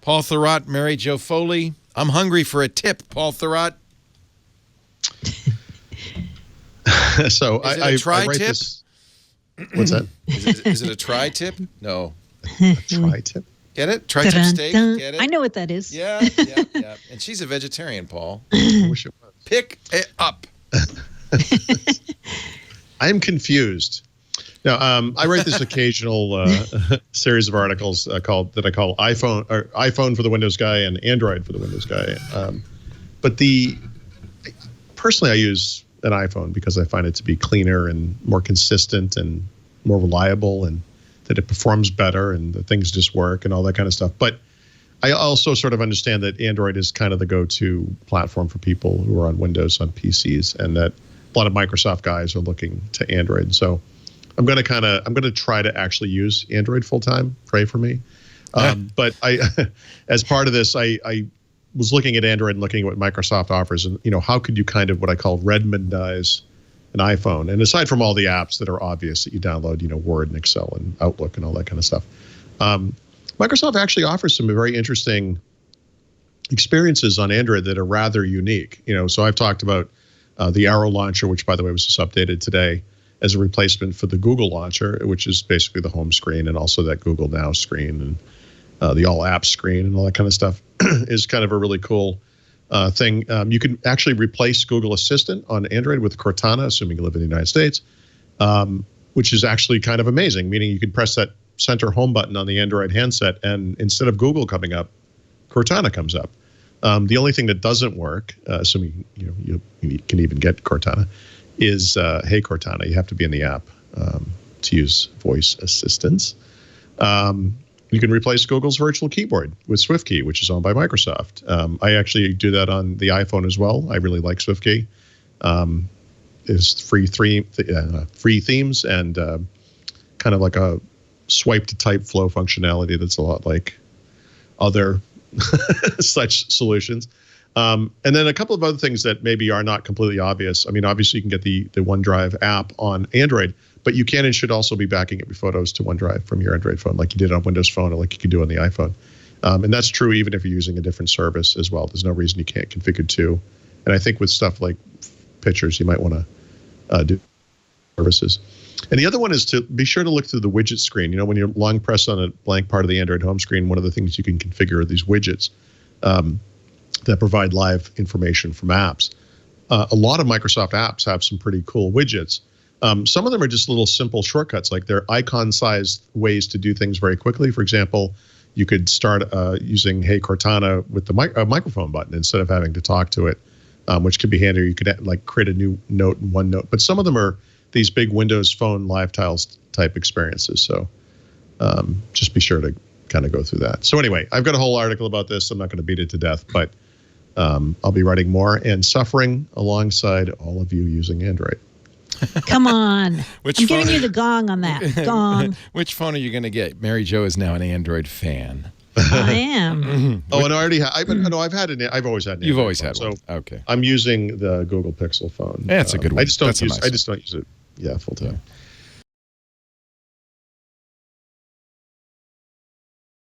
Paul Thurrott, Mary Jo Foley. I'm hungry for a tip, Paul Thurrott. So I write tip? this. What's that? Is it a tri-tip? No. A tri-tip? Get it? Tri-tip steak? Get it? I know what that is. Yeah. And she's a vegetarian, Paul. I wish it was. Pick it up. I'm confused. Now, I write this occasional series of articles that I call iPhone for the Windows guy and Android for the Windows guy. But personally, I use an iPhone because I find it to be cleaner and more consistent and more reliable, and that it performs better and that things just work and all that kind of stuff. But I also sort of understand that Android is kind of the go-to platform for people who are on Windows on PCs, and that a lot of Microsoft guys are looking to Android. So I'm going to try to actually use Android full time. Pray for me. But as part of this, I was looking at Android and looking at what Microsoft offers, and how could you kind of what I call Redmondize an iPhone? And aside from all the apps that are obvious that you download, Word and Excel and Outlook and all that kind of stuff, Microsoft actually offers some very interesting experiences on Android that are rather unique. So I've talked about the Arrow launcher, which by the way was just updated today, as a replacement for the Google launcher, which is basically the home screen and also that Google Now screen and the all apps screen and all that kind of stuff is kind of a really cool thing. You can actually replace Google Assistant on Android with Cortana, assuming you live in the United States, which is actually kind of amazing, meaning you can press that center home button on the Android handset, and instead of Google coming up, Cortana comes up. The only thing that doesn't work, assuming you can even get Cortana, is Hey Cortana. You have to be in the app to use voice assistance. You can replace Google's virtual keyboard with SwiftKey, which is owned by Microsoft. I actually do that on the iPhone as well. I really like SwiftKey. It's free themes and kind of like a swipe to type flow functionality that's a lot like other such solutions. And then a couple of other things that maybe are not completely obvious. I mean, obviously you can get the OneDrive app on Android, but you can and should also be backing up your photos to OneDrive from your Android phone, like you did on Windows Phone or like you can do on the iPhone. And that's true even if you're using a different service as well. There's no reason you can't configure two. And I think with stuff like pictures, you might want to do services. And the other one is to be sure to look through the widget screen. When you're long pressed on a blank part of the Android home screen, one of the things you can configure are these widgets that provide live information from apps. A lot of Microsoft apps have some pretty cool widgets. Some of them are just little simple shortcuts, like they're icon-sized ways to do things very quickly. For example, you could start using Hey Cortana with the microphone button instead of having to talk to it, which could be handy. You could create a new note in OneNote. But some of them are these big Windows Phone live tiles type experiences. So just be sure to kind of go through that. So anyway, I've got a whole article about this. I'm not going to beat it to death, but I'll be writing more and suffering alongside all of you using Android. Come on. I'm giving you the gong on that. Gong. Which phone are you going to get? Mary Jo is now an Android fan. I am. Oh, and I already have. I've always had an Android. You've always had one. So okay. I'm using the Google Pixel phone. Yeah, it's a good one. I just don't use it. Yeah, full time.